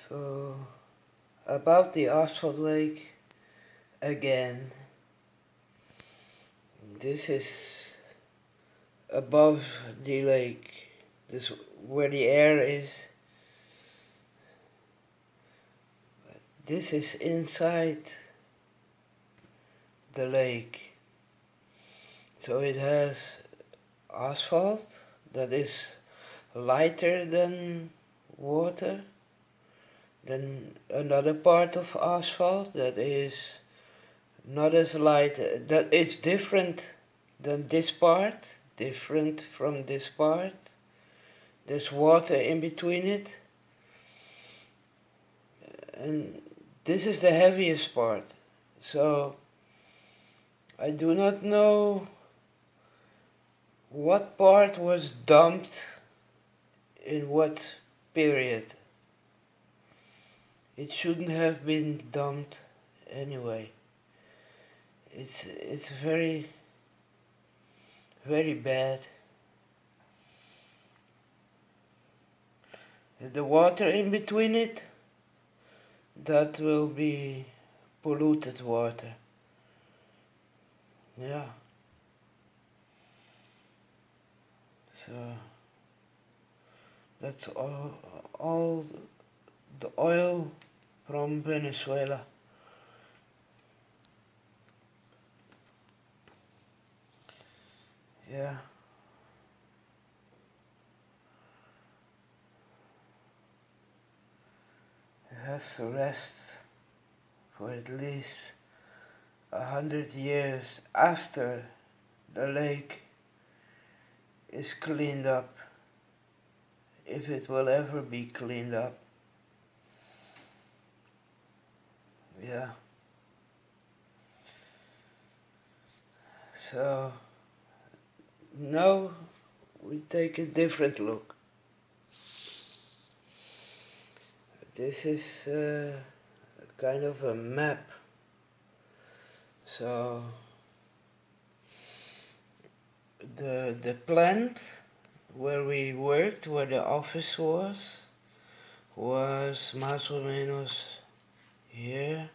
So, about the asphalt-lake again. This is above the lake. This where the air is. This is inside the lake. So it has asphalt that is lighter than water. Then another part of asphalt that is not as light, that is different than this part, different from this part. There's water in between it. And this is the heaviest part. So I do not know what part was dumped in what period. It shouldn't have been dumped anyway. It's very, very bad. The water in between it, that will be polluted water. Yeah. So that's all the oil from Venezuela. Yeah. It has to rest for at least 100 years after the lake is cleaned up, if it will ever be cleaned up. Yeah. So now we take a different look. This is kind of a map. So the plant where we worked, where the office was más o menos here,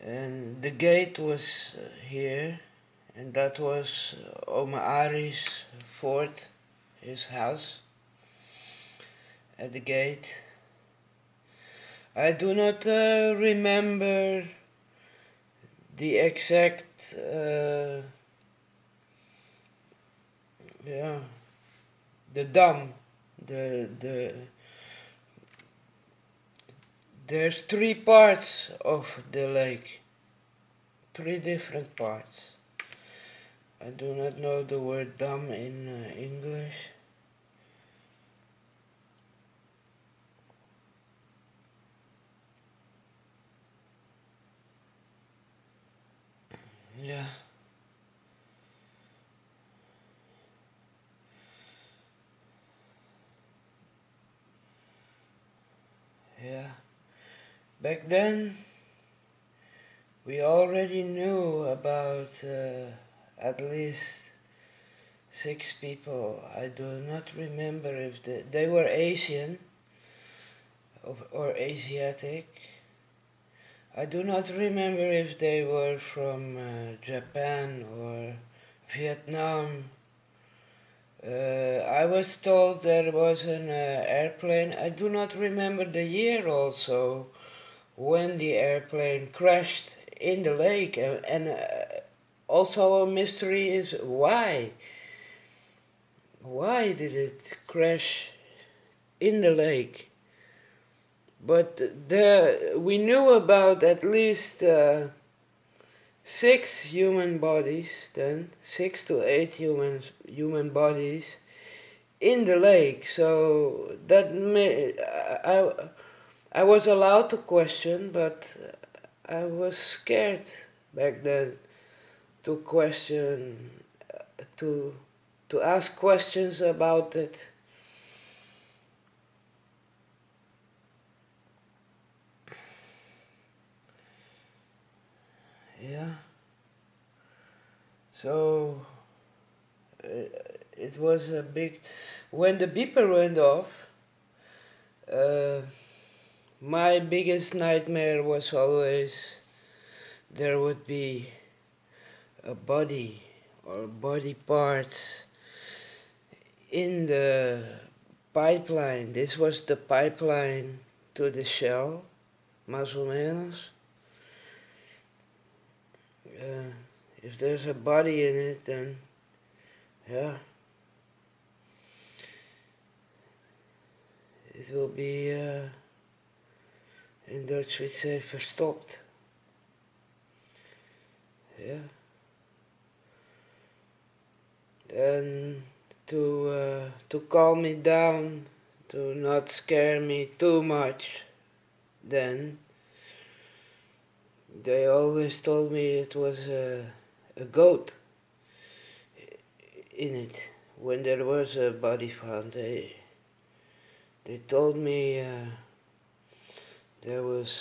and the gate was here, and that was Arie's fort, his house, at the gate. I do not remember the exact the dam, there's 3 parts of the lake, 3 different parts. I do not know the word dam in English. Yeah. Yeah. Back then, we already knew about at least 6 people. I do not remember if they were Asian or Asiatic. I do not remember if they were from Japan or Vietnam. I was told there was an airplane. I do not remember the year also when the airplane crashed in the lake, and also a mystery is why. Why did it crash in the lake? But we knew about at least 6 human bodies then, 6 to 8 human bodies in the lake. So that I was allowed to question, but I was scared back then to question, to ask questions about it. Yeah. So it was a big. When the beeper went off, my biggest nightmare was always there would be a body or body parts in the pipeline. This was the pipeline to the shell, más o menos. If there's a body in it, then yeah, it will be, in Dutch we say verstopt. Yeah. And to calm me down, to not scare me too much, then they always told me it was a goat in it. When there was a body found, they told me there was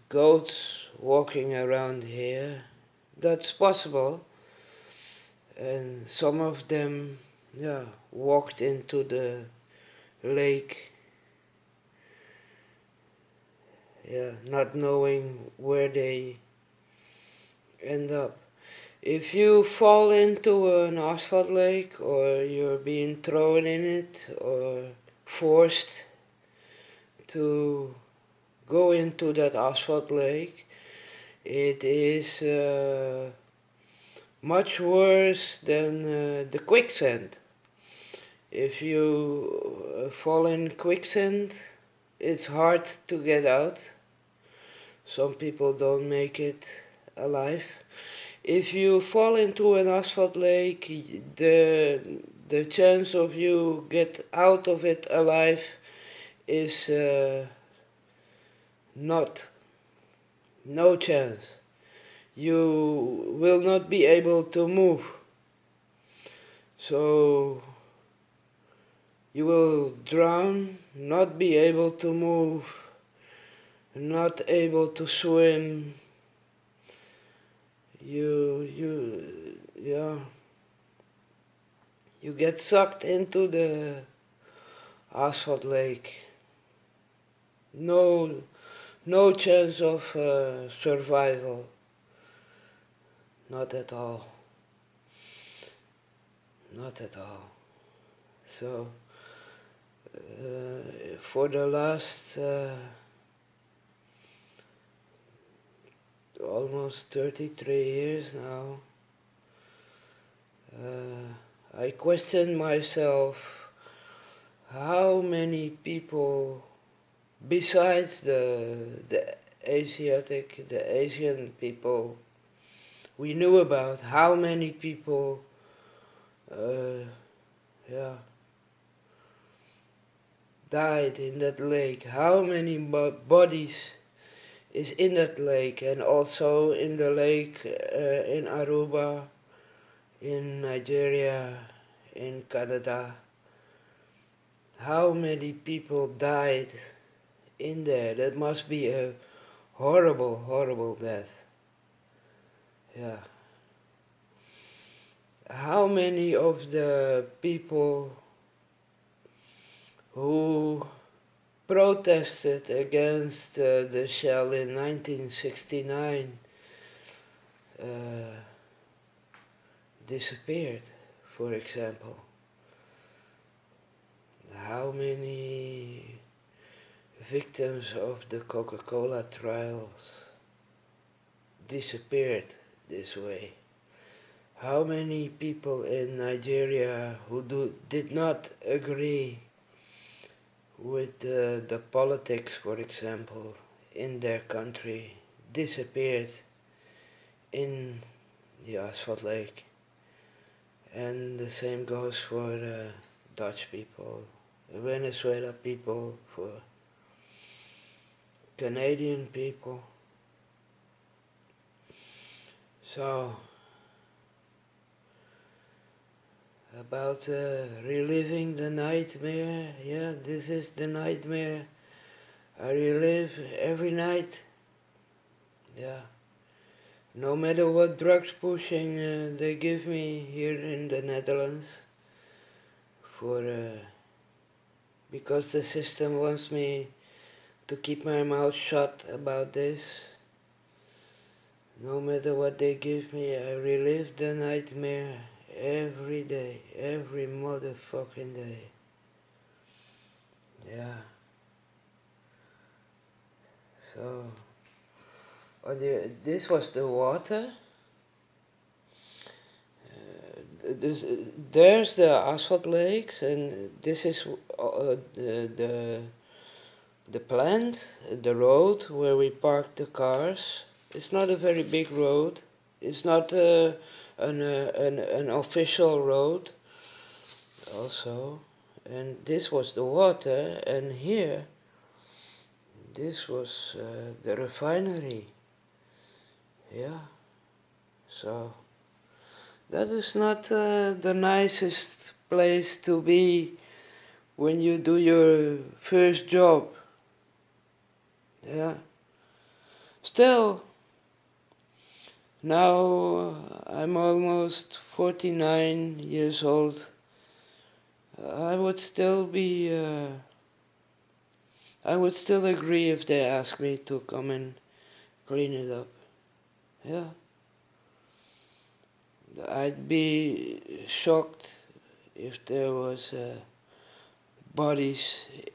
goats walking around here. That's possible. And some of them, walked into the lake, not knowing where they end up. If you fall into an asphalt-lake, or you're being thrown in it, or forced to go into that asphalt-lake, it is much worse than the quicksand. If you fall in quicksand, it's hard to get out. Some people don't make it alive. If you fall into an asphalt-lake, the chance of you get out of it alive is no chance. You will not be able to move. So you will drown, not be able to move, not able to swim. You get sucked into the asphalt lake. No chance of survival. Not at all. Not at all. So, for the last almost 33 years now, I question myself how many people besides the Asiatic, the Asian people we knew about, how many people died in that lake, how many bodies is in that lake, and also in the lake in Aruba, in Nigeria, in Canada. How many people died in there? That must be a horrible, horrible death. Yeah. How many of the people who protested against the shell in 1969 disappeared, for example? How many victims of the Coca-Cola trials disappeared this way? How many people in Nigeria who did not agree with the politics, for example, in their country disappeared in the asphalt lake? And the same goes for Dutch people, Venezuela people, for Canadian people. So, about reliving the nightmare, this is the nightmare I relive every night. No matter what drugs pushing they give me here in the Netherlands, because the system wants me to keep my mouth shut about this. No matter what they give me, I relive the nightmare every day, every motherfucking day. Yeah. So, this was the water. There's the asphalt lakes, and this is the plant, the road where we park the cars. It's not a very big road. It's not an official road. Also, and this was the water, and here, this was the refinery. Yeah. So. That is not the nicest place to be when you do your first job. Yeah. Still, now I'm almost 49 years old. I would still agree if they asked me to come and clean it up. Yeah. I'd be shocked if there was bodies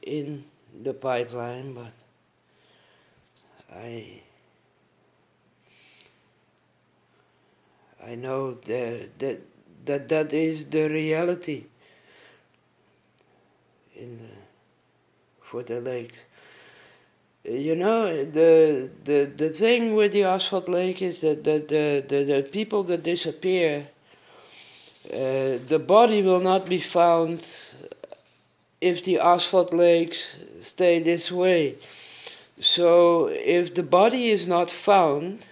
in the pipeline, but I know that is the reality for the lakes. You know, the thing with the asphalt lake is that the people that disappear, the body will not be found if the asphalt lakes stay this way. So if the body is not found,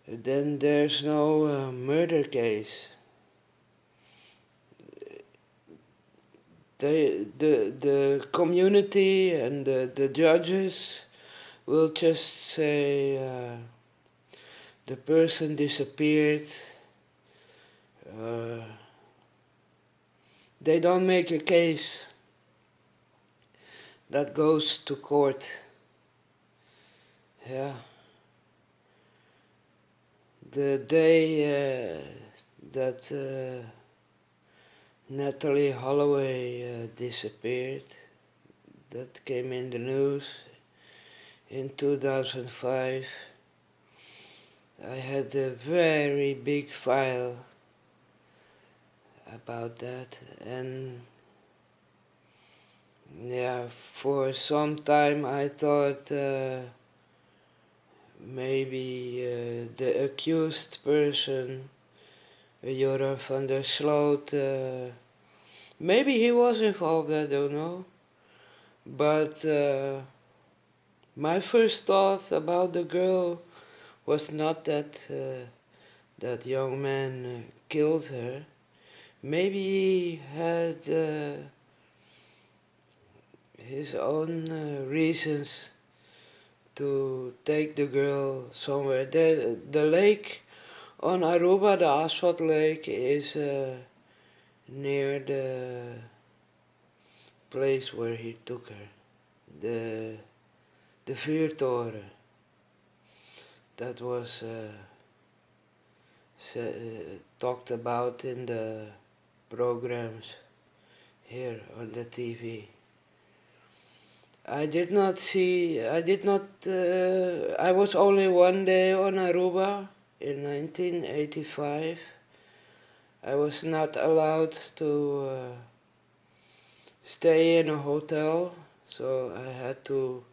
then there's no murder case. The community and the judges will just say the person disappeared. They don't make a case that goes to court. Yeah. The day that Natalie Holloway disappeared, that came in the news in 2005. I had a very big file about that, and yeah, for some time I thought maybe the accused person, Joran van der Sloot, maybe he was involved, I don't know. But my first thought about the girl was not that that young man killed her. Maybe he had his own reasons to take the girl somewhere. The lake on Aruba, the Asphalt-lake, is near the place where he took her. The vuurtoren. That was talked about in the programs here on the TV. I was only one day on Aruba in 1985. I was not allowed to stay in a hotel, so I had to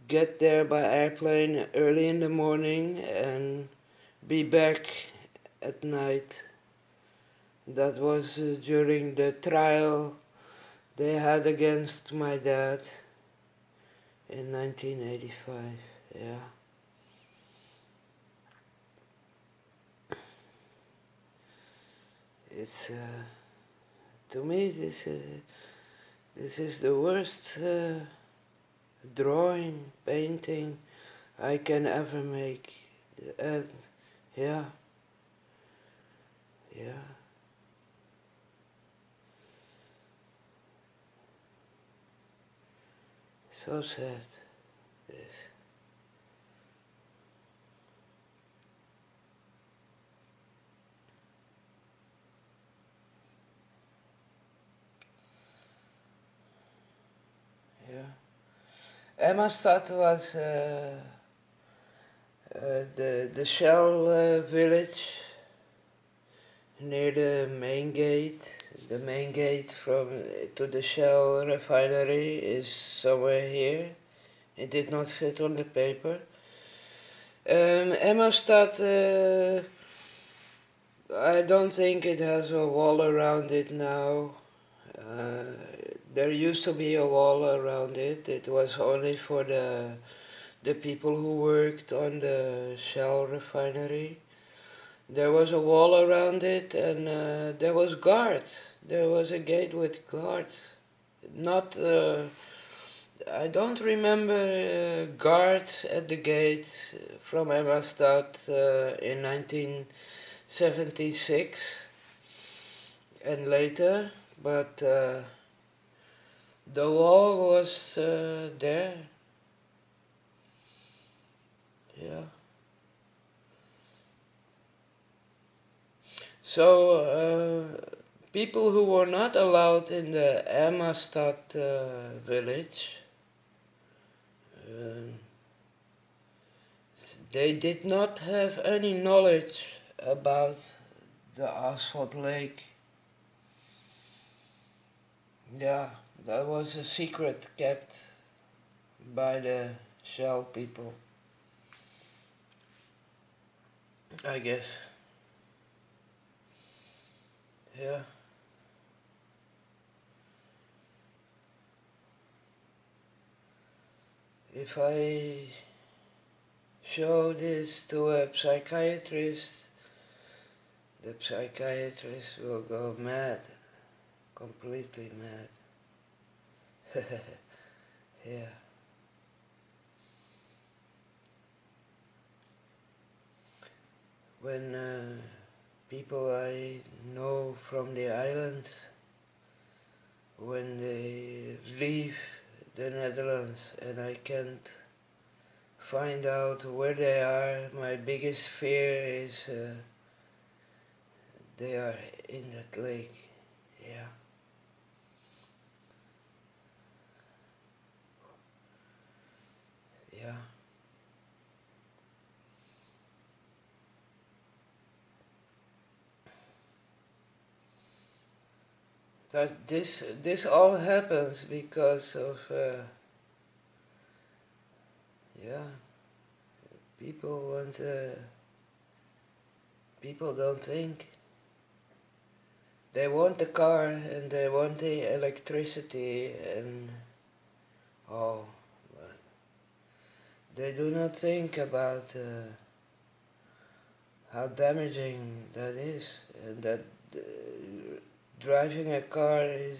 get there by airplane early in the morning and be back at night. That was during the trial they had against my dad in 1985, yeah. It's, to me, this is the worst drawing, painting I can ever make. Yeah. So sad. This. Yeah. Emmerstad was the Shell village near the main gate. The main gate from to the Shell refinery is somewhere here. It did not fit on the paper. Emmerstad, I don't think it has a wall around it now. There used to be a wall around it. It was only for the people who worked on the Shell refinery. There was a wall around it, and there was guards. There was a gate with guards. Not, I don't remember guards at the gate from Emmerstad in 1976 and later, but the wall was there. Yeah. So people who were not allowed in the Emmerstad village, they did not have any knowledge about the asphalt-lake. Yeah, that was a secret kept by the Shell people, I guess. Yeah. If I show this to a psychiatrist, the psychiatrist will go mad, completely mad. Yeah. When people I know from the islands, when they leave the Netherlands and I can't find out where they are, my biggest fear is they are in that lake. Yeah. Yeah. That this all happens because of yeah, people don't think. They want the car and they want the electricity and all, but they do not think about how damaging that is, and that driving a car is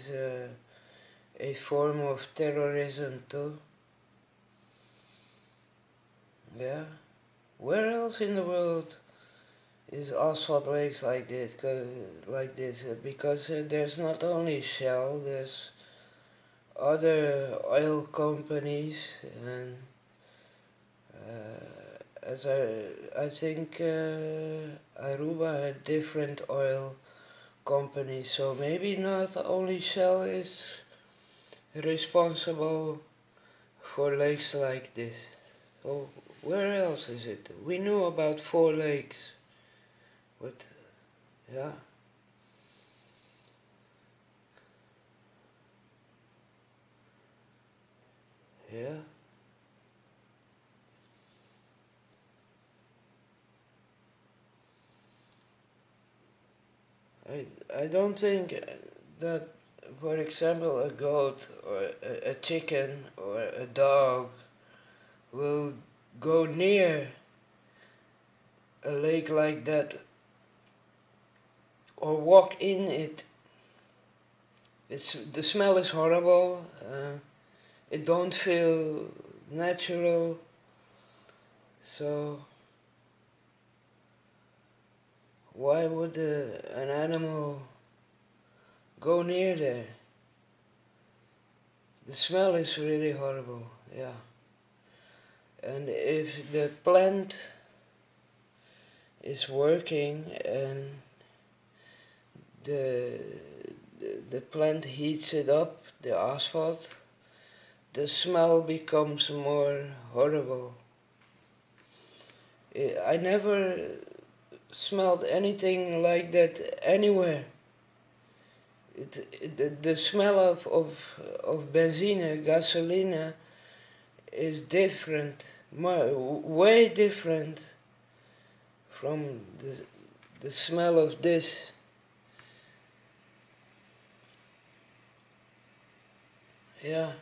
a form of terrorism too. Yeah. Where else in the world is asphalt lakes like this? Because there's not only Shell, there's other oil companies, and as I think Aruba had different oil companies, so maybe not only Shell is responsible for lakes like this. So where else is it? We knew about 4 lakes, but yeah. Yeah. I don't think that, for example, a goat or a chicken or a dog will go near a lake like that or walk in it. The smell is horrible. It don't feel natural. So why would an animal go near there? The smell is really horrible. yeah. And if the plant is working and the plant heats it up, the asphalt, the smell becomes more horrible. I never smelled anything like that anywhere. The smell of benzine, gasoline, is different, way different from the smell of this. Yeah,